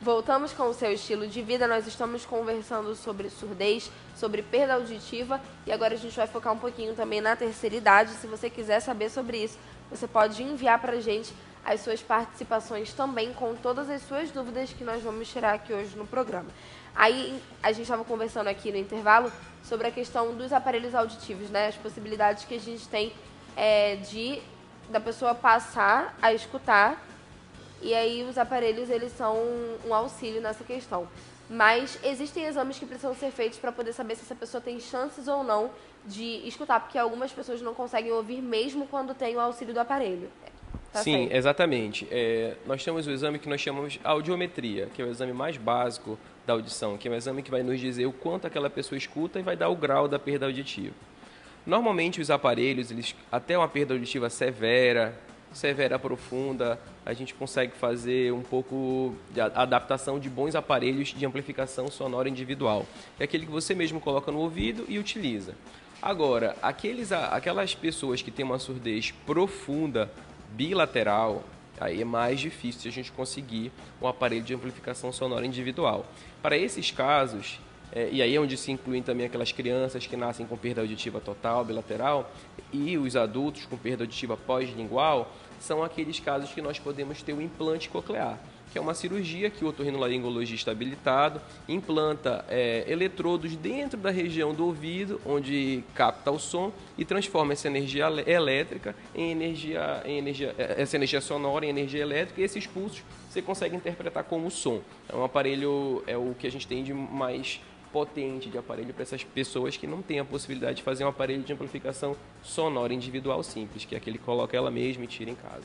Voltamos com o seu estilo de vida. Nós estamos conversando sobre surdez, sobre perda auditiva e agora a gente vai focar um pouquinho também na terceira idade. Se você quiser saber sobre isso, você pode enviar para a gente as suas participações também com todas as suas dúvidas que nós vamos tirar aqui hoje no programa. Aí a gente estava conversando aqui no intervalo sobre a questão dos aparelhos auditivos, né? As possibilidades que a gente tem da pessoa passar a escutar. E aí os aparelhos, eles são um auxílio nessa questão. Mas existem exames que precisam ser feitos para poder saber se essa pessoa tem chances ou não de escutar, porque algumas pessoas não conseguem ouvir mesmo quando tem o auxílio do aparelho. Tá Sim, certo? exatamente. Nós temos o exame que nós chamamos de audiometria, que é o exame mais básico da audição, que é um exame que vai nos dizer o quanto aquela pessoa escuta e vai dar o grau da perda auditiva. Normalmente os aparelhos, eles até uma perda auditiva severa profunda, a gente consegue fazer um pouco de adaptação de bons aparelhos de amplificação sonora individual. É aquele que você mesmo coloca no ouvido e utiliza. Agora, aquelas pessoas que têm uma surdez profunda, bilateral, aí é mais difícil a gente conseguir um aparelho de amplificação sonora individual. Para esses casos, e aí é onde se incluem também aquelas crianças que nascem com perda auditiva total, bilateral, e os adultos com perda auditiva pós-lingual, são aqueles casos que nós podemos ter o implante coclear, que é uma cirurgia que o otorrinolaringologista habilitado implanta eletrodos dentro da região do ouvido, onde capta o som e transforma essa energia elétrica essa energia sonora em energia elétrica, e esses pulsos você consegue interpretar como som. É um aparelho, é o que a gente tem de mais potente de aparelho para essas pessoas que não têm a possibilidade de fazer um aparelho de amplificação sonora individual simples, que é aquele que coloca ela mesma e tira em casa.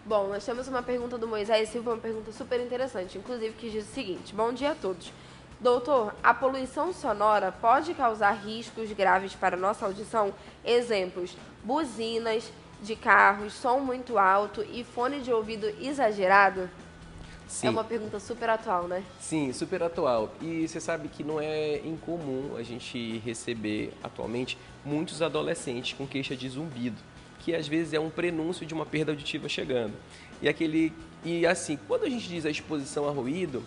Bom, nós temos uma pergunta do Moisés Silva, uma pergunta super interessante, inclusive, que diz o seguinte: bom dia a todos. Doutor, a poluição sonora pode causar riscos graves para a nossa audição? Exemplos: buzinas de carros, som muito alto e fone de ouvido exagerado? Sim. É uma pergunta super atual, né? Sim, super atual. E você sabe que não é incomum a gente receber atualmente muitos adolescentes com queixa de zumbido, que às vezes é um prenúncio de uma perda auditiva chegando. E assim, quando a gente diz a exposição a ruído,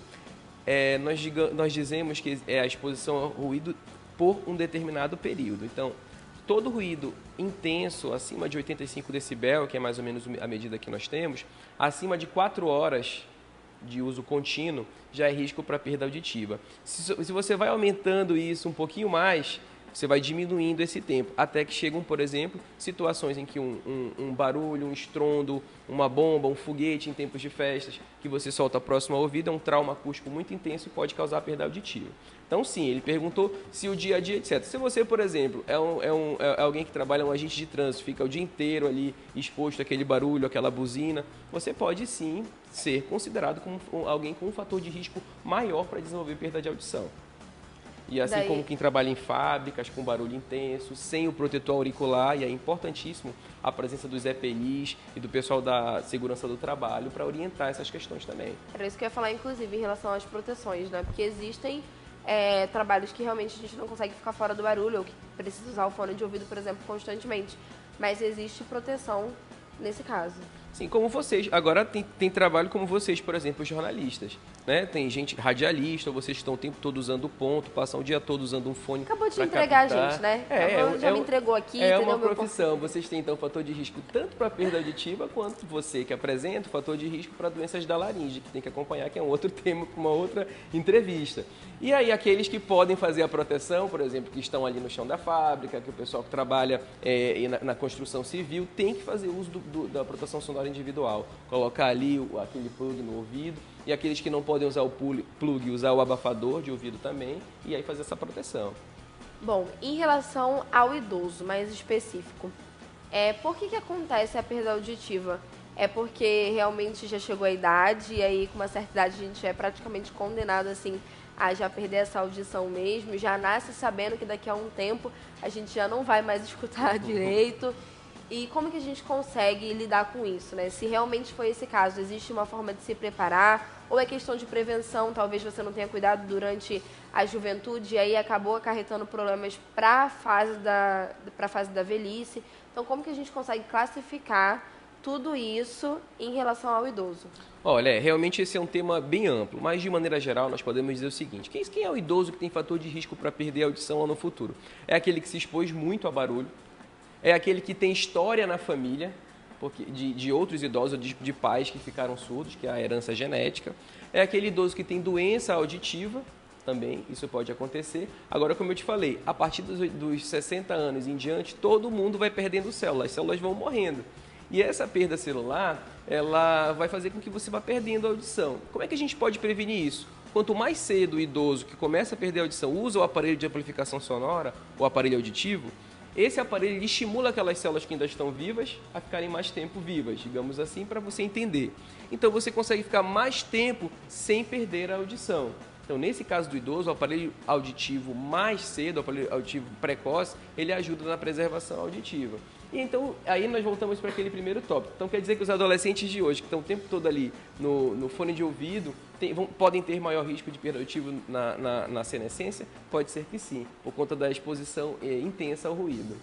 nós dizemos que é a exposição a ruído por um determinado período. Então, todo ruído intenso, acima de 85 decibel, que é mais ou menos a medida que nós temos, acima de 4 horas de uso contínuo, já é risco para perda auditiva. Se você vai aumentando isso um pouquinho mais, você vai diminuindo esse tempo, até que chegam, por exemplo, situações em que um barulho, um estrondo, uma bomba, um foguete em tempos de festas, que você solta próximo ao ouvido, é um trauma acústico muito intenso e pode causar perda auditiva. Então, sim, ele perguntou se o dia a dia, etc. Se você, por exemplo, é alguém que trabalha, um agente de trânsito, fica o dia inteiro ali exposto àquele barulho, àquela buzina, você pode, sim, ser considerado como alguém com um fator de risco maior para desenvolver perda de audição. E assim como quem trabalha em fábricas com barulho intenso, sem o protetor auricular, e é importantíssimo a presença dos EPIs e do pessoal da segurança do trabalho para orientar essas questões também. Era isso que eu ia falar, inclusive, em relação às proteções, né? Porque existem trabalhos que realmente a gente não consegue ficar fora do barulho, ou que precisa usar o fone de ouvido, por exemplo, constantemente. Mas existe proteção nesse caso. Sim, como vocês. Agora tem trabalho como vocês, por exemplo, os jornalistas. Né? Tem gente radialista, vocês estão o tempo todo usando ponto, passam o dia todo usando um fone. Acabou de entregar captar. a gente, né? Já me entregou aqui. É uma profissão. Vocês têm, então, fator de risco tanto para perda auditiva, quanto você que apresenta o fator de risco para doenças da laringe, que tem que acompanhar, que é um outro tema, uma outra entrevista. E aí, aqueles que podem fazer a proteção, por exemplo, que estão ali no chão da fábrica, que o pessoal que trabalha na construção civil, tem que fazer uso da proteção sonora individual. Colocar ali aquele plug no ouvido. E aqueles que não podem usar o plug, usar o abafador de ouvido também, e aí fazer essa proteção. Bom, em relação ao idoso, mais específico, por que acontece a perda auditiva? É porque realmente já chegou a idade, e aí com uma certa idade a gente é praticamente condenado assim a já perder essa audição mesmo, já nasce sabendo que daqui a um tempo a gente já não vai mais escutar direito. E como que a gente consegue lidar com isso, né? Se realmente foi esse caso, existe uma forma de se preparar? Ou é questão de prevenção, talvez você não tenha cuidado durante a juventude e aí acabou acarretando problemas para a fase da velhice. Então, como que a gente consegue classificar tudo isso em relação ao idoso? Olha, realmente esse é um tema bem amplo, mas de maneira geral nós podemos dizer o seguinte: quem é o idoso que tem fator de risco para perder a audição lá no futuro? É aquele que se expôs muito a barulho, é aquele que tem história na família, porque de outros idosos, de pais que ficaram surdos, que é a herança genética, é aquele idoso que tem doença auditiva, também isso pode acontecer. Agora, como eu te falei, a partir dos 60 anos em diante, todo mundo vai perdendo células, as células vão morrendo. E essa perda celular, ela vai fazer com que você vá perdendo a audição. Como é que a gente pode prevenir isso? Quanto mais cedo o idoso que começa a perder a audição usa o aparelho de amplificação sonora, o aparelho auditivo, esse aparelho ele estimula aquelas células que ainda estão vivas a ficarem mais tempo vivas, digamos assim, para você entender. Então você consegue ficar mais tempo sem perder a audição. Então, nesse caso do idoso, o aparelho auditivo mais cedo, o aparelho auditivo precoce, ele ajuda na preservação auditiva. E então, aí nós voltamos para aquele primeiro tópico. Então, quer dizer que os adolescentes de hoje, que estão o tempo todo ali no fone de ouvido, podem ter maior risco de perda auditiva na senescência? Pode ser que sim, por conta da exposição intensa ao ruído.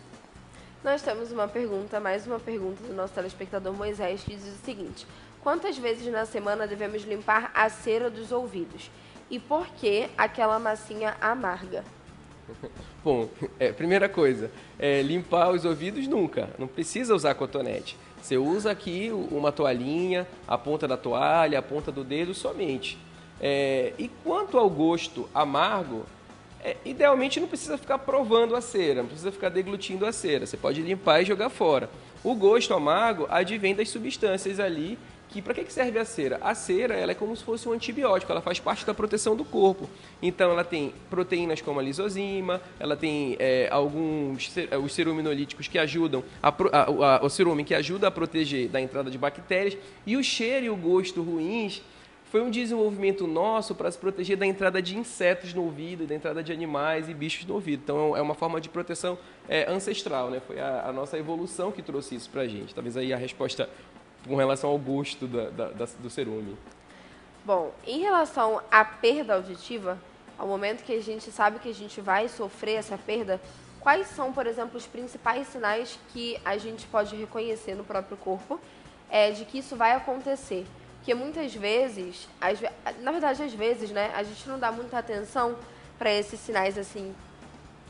Nós temos mais uma pergunta do nosso telespectador Moisés, que diz o seguinte: quantas vezes na semana devemos limpar a cera dos ouvidos? E por que aquela massinha amarga? Bom, primeira coisa, limpar os ouvidos nunca, não precisa usar cotonete. Você usa aqui uma toalhinha, a ponta da toalha, a ponta do dedo somente. E quanto ao gosto amargo, idealmente não precisa ficar provando a cera, não precisa ficar deglutindo a cera, você pode limpar e jogar fora. O gosto amargo advém das substâncias ali. Para que serve a cera? A cera ela é como se fosse um antibiótico, ela faz parte da proteção do corpo. Então ela tem proteínas como a lisozima, ela tem os ceruminolíticos que ajudam, o cerumen que ajuda a proteger da entrada de bactérias, e o cheiro e o gosto ruins foi um desenvolvimento nosso para se proteger da entrada de insetos no ouvido, da entrada de animais e bichos no ouvido. Então é uma forma de proteção ancestral, né? Foi a nossa evolução que trouxe isso para a gente. Talvez aí a resposta com relação ao gosto do cerume. Bom, em relação à perda auditiva, ao momento que a gente sabe que a gente vai sofrer essa perda, quais são, por exemplo, os principais sinais que a gente pode reconhecer no próprio corpo de que isso vai acontecer? Porque muitas vezes, na verdade, às vezes, né, a gente não dá muita atenção para esses sinais assim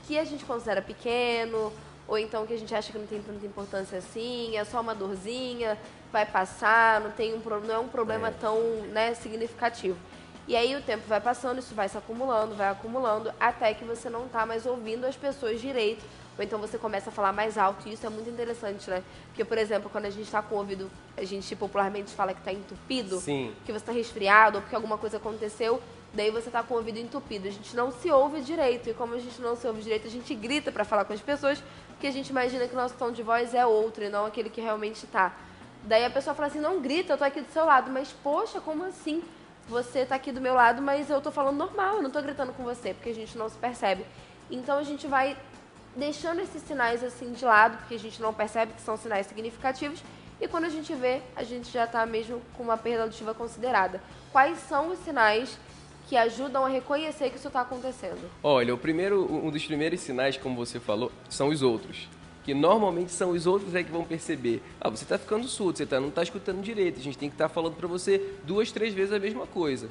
que a gente considera pequeno, ou então que a gente acha que não tem tanta importância assim, é só uma dorzinha, vai passar, não é um problema tão, né, significativo. E aí o tempo vai passando, isso vai se acumulando, até que você não está mais ouvindo as pessoas direito, ou então você começa a falar mais alto, e isso é muito interessante, né? Porque, por exemplo, quando a gente está com o ouvido, a gente popularmente fala que está entupido, Sim. que você está resfriado, ou porque alguma coisa aconteceu, daí você está com o ouvido entupido. A gente não se ouve direito, e como a gente não se ouve direito, a gente grita para falar com as pessoas, porque a gente imagina que o nosso tom de voz é outro, e não aquele que realmente está. Daí a pessoa fala assim, não grita, eu tô aqui do seu lado. Mas, poxa, como assim? Você tá aqui do meu lado, mas eu tô falando normal, eu não tô gritando com você, porque a gente não se percebe. Então a gente vai deixando esses sinais assim de lado, porque a gente não percebe que são sinais significativos, e quando a gente vê, a gente já tá mesmo com uma perda auditiva considerada. Quais são os sinais que ajudam a reconhecer que isso está acontecendo? Olha, um dos primeiros sinais, como você falou, são os outros. Que normalmente são os outros que vão perceber. Você está ficando surdo, você não está escutando direito, a gente tem que estar falando para você 2, 3 vezes a mesma coisa.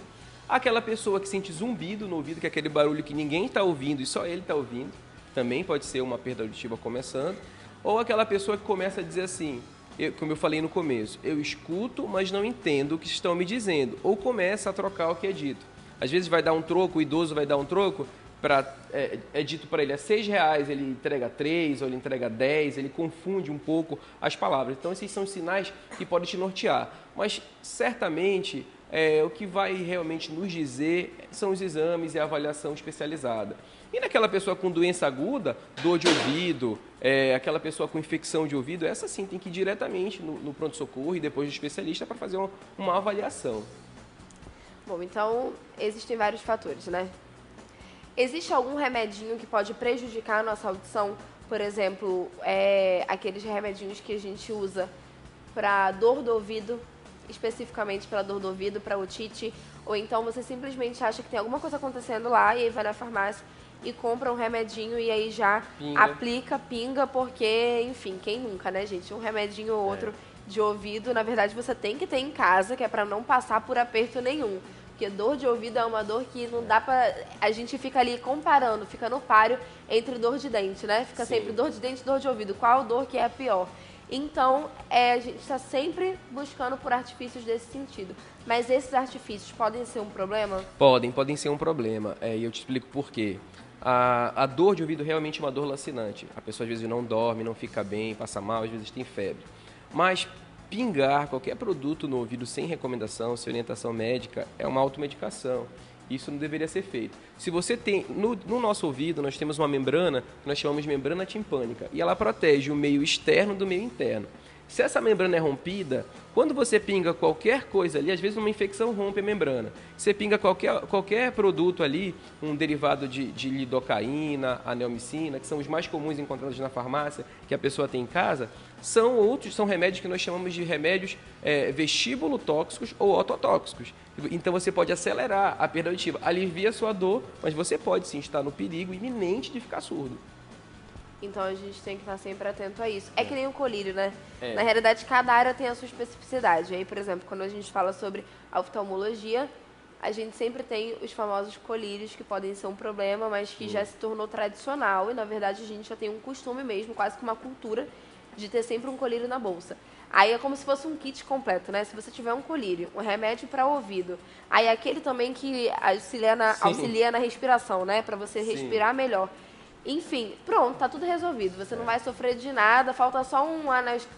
Aquela pessoa que sente zumbido no ouvido, que é aquele barulho que ninguém está ouvindo e só ele está ouvindo, também pode ser uma perda auditiva começando. Ou aquela pessoa que começa a dizer assim, como eu falei no começo, eu escuto, mas não entendo o que estão me dizendo. Ou começa a trocar o que é dito. Às vezes vai dar um troco, o idoso vai dar um troco, é dito para ele R$6, ele entrega 3, ou ele entrega 10, ele confunde um pouco as palavras. Então, esses são sinais que podem te nortear. Mas, certamente, o que vai realmente nos dizer são os exames e a avaliação especializada. E naquela pessoa com doença aguda, dor de ouvido, aquela pessoa com infecção de ouvido, essa sim tem que ir diretamente no pronto-socorro e depois do especialista para fazer uma avaliação. Bom, então, existem vários fatores, né? Existe algum remedinho que pode prejudicar a nossa audição? Por exemplo, aqueles remedinhos que a gente usa para dor do ouvido, especificamente para dor do ouvido, para otite, ou então você simplesmente acha que tem alguma coisa acontecendo lá e aí vai na farmácia e compra um remedinho e aí já aplica, pinga, porque, enfim, quem nunca, né, gente? Um remedinho ou outro de ouvido, na verdade, você tem que ter em casa, que é para não passar por aperto nenhum. Porque dor de ouvido é uma dor que não dá pra... A gente fica ali comparando, fica no páreo entre dor de dente, né? Fica sempre dor de dente e dor de ouvido. Qual dor que é a pior? Então, a gente está sempre buscando por artifícios desse sentido. Mas esses artifícios podem ser um problema? Podem ser um problema. E eu te explico por quê. A dor de ouvido realmente é uma dor lacinante. A pessoa às vezes não dorme, não fica bem, passa mal, às vezes tem febre. Mas pingar qualquer produto no ouvido sem recomendação, sem orientação médica, é uma automedicação. Isso não deveria ser feito. Se você tem... No nosso ouvido, nós temos uma membrana que nós chamamos de membrana timpânica. E ela protege o meio externo do meio interno. Se essa membrana é rompida, quando você pinga qualquer coisa ali, às vezes uma infecção rompe a membrana. Você pinga qualquer produto ali, um derivado de lidocaína, aneomicina, que são os mais comuns encontrados na farmácia, que a pessoa tem em casa, são remédios que nós chamamos de remédios vestíbulo-tóxicos ou ototóxicos. Então você pode acelerar a perda auditiva, alivia a sua dor, mas você pode sim estar no perigo iminente de ficar surdo. Então a gente tem que estar sempre atento a isso. É que nem o colírio, né? Na realidade, cada área tem a sua especificidade. Aí, por exemplo, quando a gente fala sobre oftalmologia, a gente sempre tem os famosos colírios que podem ser um problema, mas que já se tornou tradicional. E, na verdade, a gente já tem um costume mesmo, quase que uma cultura, de ter sempre um colírio na bolsa. Aí é como se fosse um kit completo, né? Se você tiver um colírio, um remédio para ouvido, aí aquele também que auxilia na respiração, né? Para você respirar melhor. Enfim, pronto, tá tudo resolvido. Você não vai sofrer de nada, falta só um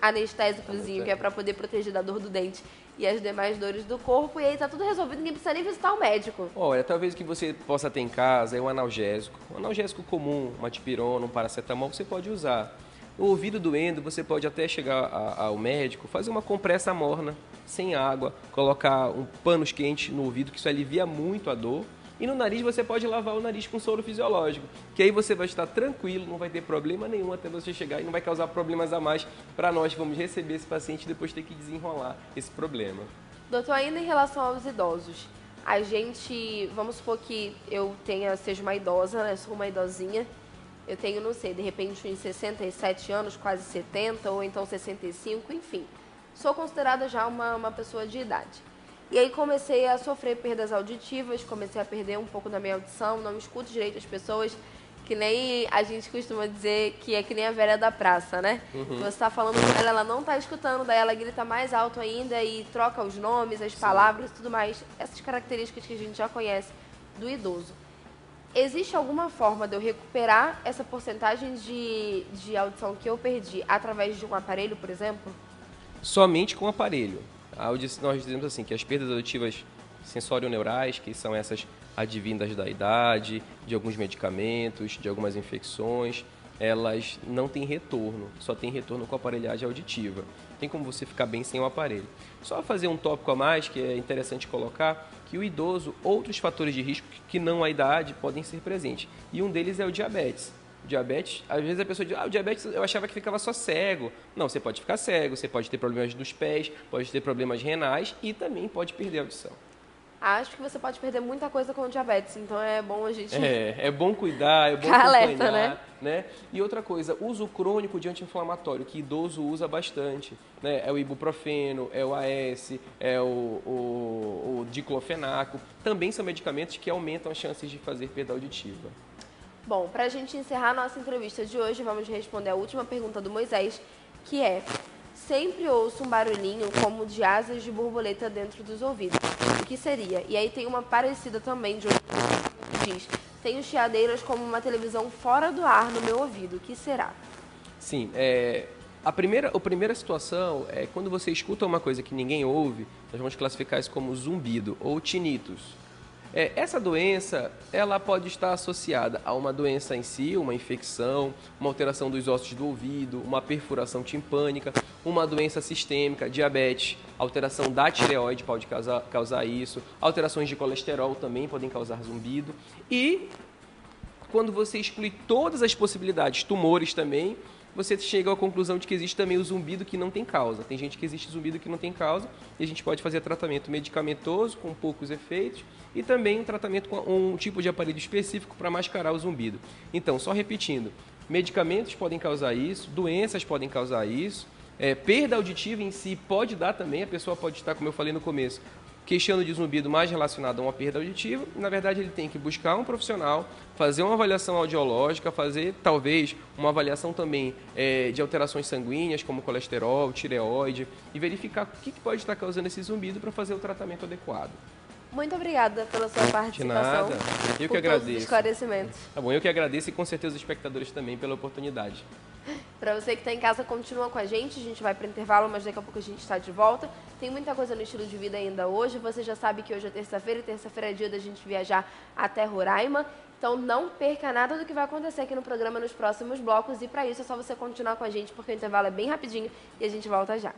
anestésicozinho, que é para poder proteger da dor do dente e as demais dores do corpo, e aí tá tudo resolvido, ninguém precisa nem visitar o médico. Olha, talvez o que você possa ter em casa é um analgésico. Um analgésico comum, uma dipirona, um paracetamol, você pode usar. O ouvido doendo, você pode até chegar ao médico, fazer uma compressa morna, sem água, colocar panos quentes no ouvido, que isso alivia muito a dor. E no nariz você pode lavar o nariz com soro fisiológico, que aí você vai estar tranquilo, não vai ter problema nenhum até você chegar e não vai causar problemas a mais para nós que vamos receber esse paciente e depois ter que desenrolar esse problema. Doutor, ainda em relação aos idosos, a gente, vamos supor que eu seja uma idosa, né? Sou uma idosinha, eu tenho, não sei, de repente uns 67 anos, quase 70, ou então 65, enfim. Sou considerada já uma pessoa de idade. E aí comecei a sofrer perdas auditivas, comecei a perder um pouco da minha audição, não escuto direito as pessoas, que nem a gente costuma dizer que é que nem a velha da praça, né? Você está falando com ela não está escutando, daí ela grita mais alto ainda e troca os nomes, as palavras e tudo mais. Essas características que a gente já conhece do idoso. Existe alguma forma de eu recuperar essa porcentagem de audição que eu perdi através de um aparelho, por exemplo? Somente com o aparelho. Nós dizemos assim que as perdas auditivas sensorio-neurais, que são essas advindas da idade, de alguns medicamentos, de algumas infecções, elas não têm retorno, só tem retorno com a aparelhagem auditiva. Tem como você ficar bem sem o aparelho. Só fazer um tópico a mais, que é interessante colocar, que o idoso, outros fatores de risco que não a idade podem ser presentes. E um deles é o diabetes. Diabetes, às vezes a pessoa diz, o diabetes eu achava que ficava só cego. Não, você pode ficar cego, você pode ter problemas dos pés, pode ter problemas renais e também pode perder a audição. Acho que você pode perder muita coisa com o diabetes, então é bom a gente... É bom cuidar, é bom acompanhar, né? E outra coisa, uso crônico de anti-inflamatório, que idoso usa bastante, né? É o ibuprofeno, é o AS, é o diclofenaco. Também são medicamentos que aumentam as chances de fazer perda auditiva. Bom, para a gente encerrar a nossa entrevista de hoje, vamos responder a última pergunta do Moisés, que é: sempre ouço um barulhinho como de asas de borboleta dentro dos ouvidos. O que seria? E aí tem uma parecida também de outro que diz: tenho chiadeiras como uma televisão fora do ar no meu ouvido. O que será? Sim, a primeira situação é quando você escuta uma coisa que ninguém ouve, nós vamos classificar isso como zumbido ou tinnitus. Essa doença, ela pode estar associada a uma doença em si, uma infecção, uma alteração dos ossos do ouvido, uma perfuração timpânica, uma doença sistêmica, diabetes, alteração da tireoide pode causar isso, alterações de colesterol também podem causar zumbido. E quando você exclui todas as possibilidades, tumores também, você chega à conclusão de que existe também o zumbido que não tem causa. Tem gente que existe zumbido que não tem causa e a gente pode fazer tratamento medicamentoso com poucos efeitos e também um tratamento com um tipo de aparelho específico para mascarar o zumbido. Então, só repetindo, medicamentos podem causar isso, doenças podem causar isso, perda auditiva em si pode dar também, a pessoa pode estar, como eu falei no começo, queixando de zumbido mais relacionado a uma perda auditiva. Na verdade, ele tem que buscar um profissional, fazer uma avaliação audiológica, fazer talvez uma avaliação também de alterações sanguíneas, como colesterol, tireoide, e verificar o que pode estar causando esse zumbido para fazer o tratamento adequado. Muito obrigada pela sua participação. De nada, eu que por todos os agradeço. Esclarecimentos. Tá bom, eu que agradeço e com certeza os espectadores também pela oportunidade. Para você que está em casa, continua com a gente vai para o intervalo, mas daqui a pouco a gente está de volta. Tem muita coisa no estilo de vida ainda hoje. Você já sabe que hoje é terça-feira e terça-feira é dia da gente viajar até Roraima. Então não perca nada do que vai acontecer aqui no programa nos próximos blocos. E para isso é só você continuar com a gente, porque o intervalo é bem rapidinho e a gente volta já.